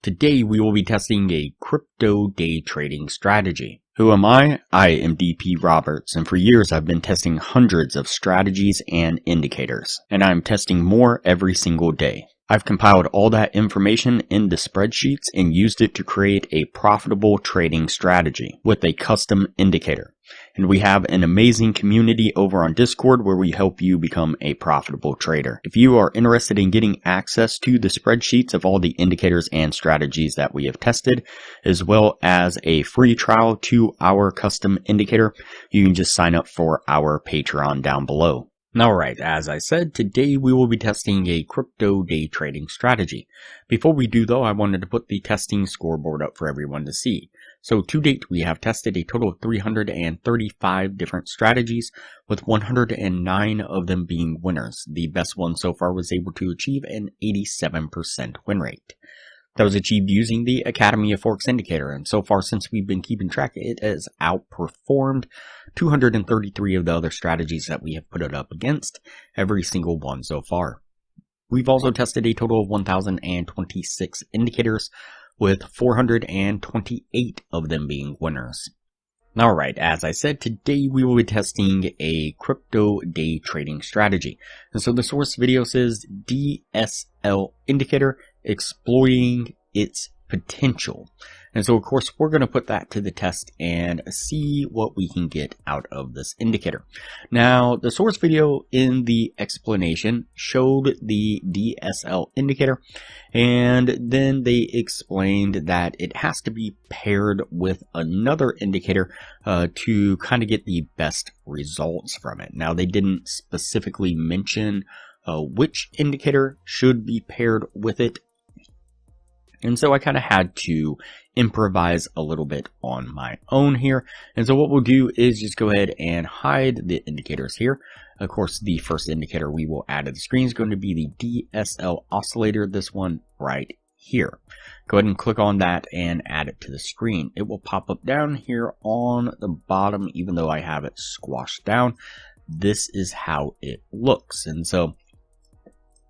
Today we will be testing a crypto day trading strategy. Who am I? I am DP Roberts, and for years I've been testing hundreds of strategies and indicators, and I'm testing more every single day. I've compiled all that information into spreadsheets and used it to create a profitable trading strategy with a custom indicator. And we have an amazing community over on Discord where we help you become a profitable trader. If you are interested in getting access to the spreadsheets of all the indicators and strategies that we have tested, as well as a free trial to our custom indicator, you can just sign up for our Patreon down below. Alright, as I said, today we will be testing a crypto day trading strategy. Before we do though, I wanted to put the testing scoreboard up for everyone to see. So to date, we have tested a total of 335 different strategies, with 109 of them being winners. The best one so far was able to achieve an 87% win rate. That was achieved using the Academy of Forex indicator, and so far since we've been keeping track, it has outperformed 233 of the other strategies that we have put it up against, every single one so far. We've also tested a total of 1,026 indicators, with 428 of them being winners. Alright, as I said, today we will be testing a crypto day trading strategy. And so the source video says DSL indicator exploiting its potential. And so of course we're going to put that to the test and see what we can get out of this indicator. Now the source video in the explanation showed the DSL indicator, and then they explained that it has to be paired with another indicator to kind of get the best results from it. Now they didn't specifically mention which indicator should be paired with it, and so I kind of had to improvise a little bit on my own here. And so what we'll do is just go ahead and hide the indicators here. Of course, the first indicator we will add to the screen is going to be the DSL oscillator, this one right here. Go ahead and click on that and add it to the screen. It will pop up down here on the bottom, even though I have it squashed down. This is how it looks. And so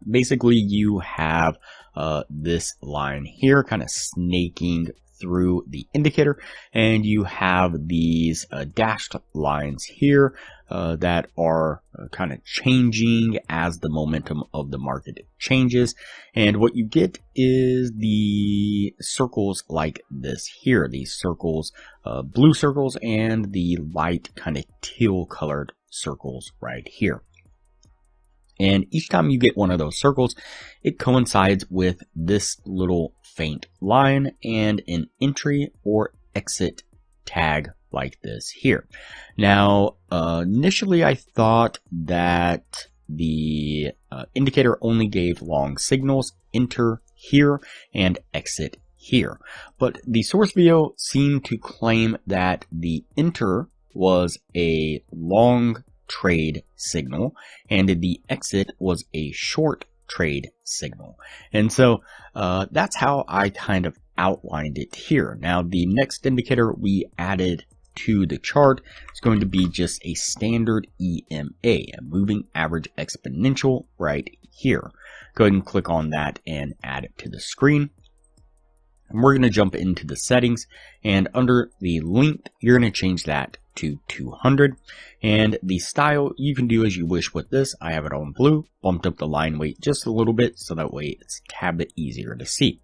basically you have this line here kind of snaking through the indicator, and you have these dashed lines here that are kind of changing as the momentum of the market changes. And what you get is the circles like this here, these circles, blue circles, and the light kind of teal colored circles right here. And each time you get one of those circles, it coincides with this little faint line and an entry or exit tag like this here. Now, initially I thought that the indicator only gave long signals, enter here and exit here. But the source video seemed to claim that the enter was a long trade signal and the exit was a short trade signal. And so that's how I kind of outlined it here. Now the next indicator we added to the chart is going to be just a standard EMA, a moving average exponential right here. Go ahead and click on that and add it to the screen. And we're going to jump into the settings, and under the length, you're going to change that to 200. And the style, you can do as you wish with this. I have it on blue, bumped up the line weight just a little bit, so that way it's a tad bit easier to see.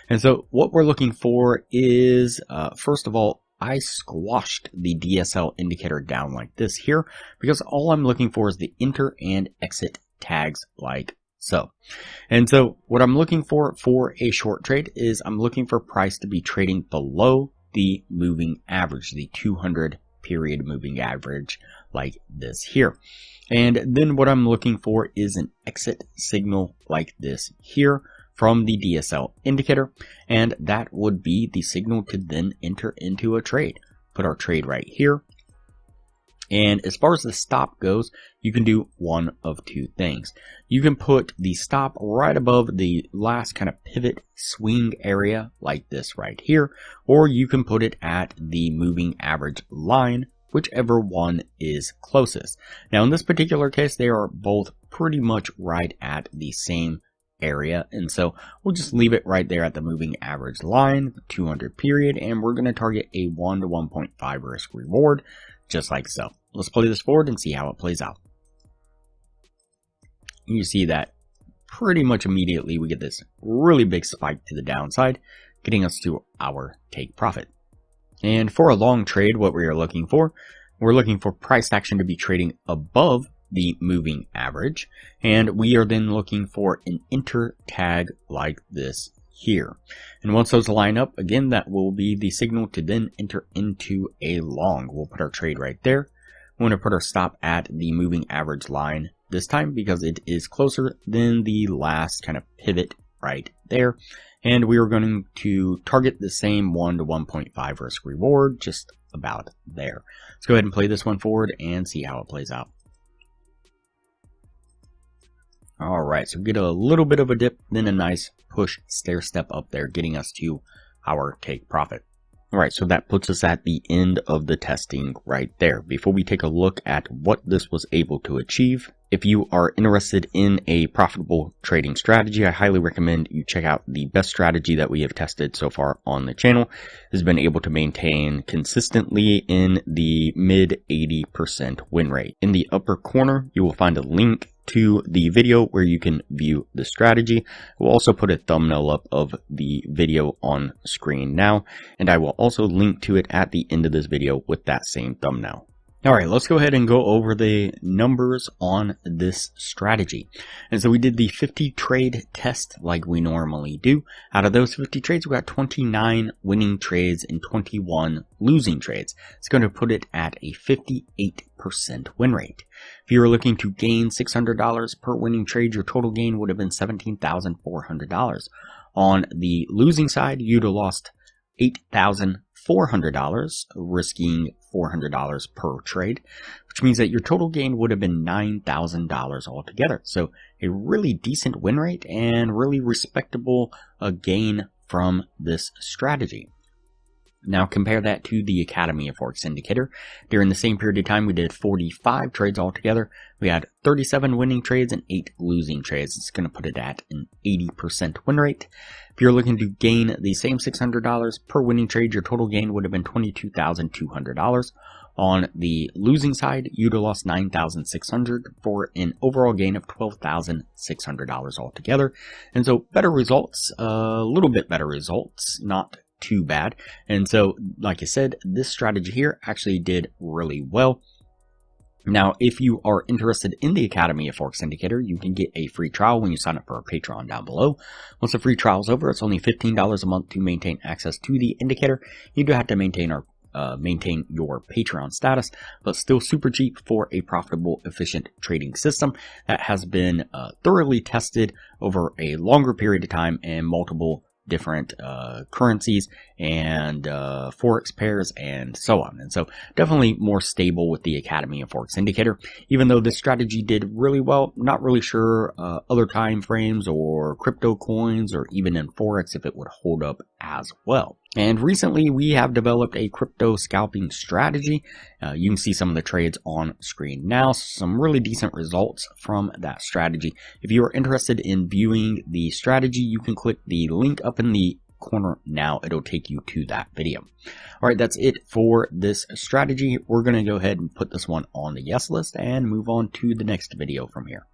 And so what we're looking for is, first of all, I squashed the DSL indicator down like this here, because all I'm looking for is the enter and exit tags like so. And so what I'm looking for a short trade is I'm looking for price to be trading below the moving average, the 200 period moving average like this here. And then what I'm looking for is an exit signal like this here from the DSL indicator, and that would be the signal to then enter into a trade. Put our trade right here. And as far as the stop goes, you can do one of two things. You can put the stop right above the last kind of pivot swing area like this right here, or you can put it at the moving average line, whichever one is closest. Now in this particular case, they are both pretty much right at the same area, and so we'll just leave it right there at the moving average line, 200 period, and we're going to target a 1 to 1.5 risk reward, just like so. Let's play this forward and see how it plays out. You see that pretty much immediately we get this really big spike to the downside, getting us to our take profit. And for a long trade, what we are looking for, we're looking for price action to be trading above the moving average, and we are then looking for an enter tag like this here. And once those line up, again, that will be the signal to then enter into a long. We'll put our trade right there. We want to put our stop at the moving average line this time because it is closer than the last kind of pivot right there. And we are going to target the same 1 to 1.5 risk reward, just about there. Let's go ahead and play this one forward and see how it plays out. Alright, so get a little bit of a dip, then a nice push stair step up there, getting us to our take profit. Alright, so that puts us at the end of the testing right there. Before we take a look at what this was able to achieve, if you are interested in a profitable trading strategy, I highly recommend you check out the best strategy that we have tested so far on the channel. It has been able to maintain consistently in the mid 80% win rate. In the upper corner, you will find a link to the video where you can view the strategy. We'll also put a thumbnail up of the video on screen now, and I will also link to it at the end of this video with that same thumbnail. Alright, let's go ahead and go over the numbers on this strategy. And so we did the 50 trade test like we normally do. Out of those 50 trades, we got 29 winning trades and 21 losing trades. It's going to put it at a 58% win rate. If you were looking to gain $600 per winning trade, your total gain would have been $17,400. On the losing side, you'd have lost $8,400, risking $400 per trade, which means that your total gain would have been $9,000 altogether. So a really decent win rate and really respectable gain from this strategy. Now compare that to the Academy of Forex indicator. During the same period of time, we did 45 trades altogether. We had 37 winning trades and 8 losing trades. It's going to put it at an 80% win rate. If you're looking to gain the same $600 per winning trade, your total gain would have been $22,200. On the losing side, you'd have lost $9,600 for an overall gain of $12,600 altogether. And so better results, a little bit better results, not too bad. And so, like I said, this strategy here actually did really well. Now, if you are interested in the Academy of Forex Indicator, you can get a free trial when you sign up for our Patreon down below. Once the free trial is over, it's only $15 a month to maintain access to the indicator. You do have to maintain your Patreon status, but still super cheap for a profitable, efficient trading system that has been thoroughly tested over a longer period of time and multiple different currencies and Forex pairs and so on. And so definitely more stable with the Academy of Forex Indicator. Even though this strategy did really well, not really sure other time frames or crypto coins or even in Forex if it would hold up as well. And recently we have developed a crypto scalping strategy. You can see some of the trades on screen now. Some really decent results from that strategy. If you are interested in viewing the strategy, you can click the link up in the corner now. It'll take you to that video. All right, that's it for this strategy. We're going to go ahead and put this one on the yes list and move on to the next video from here.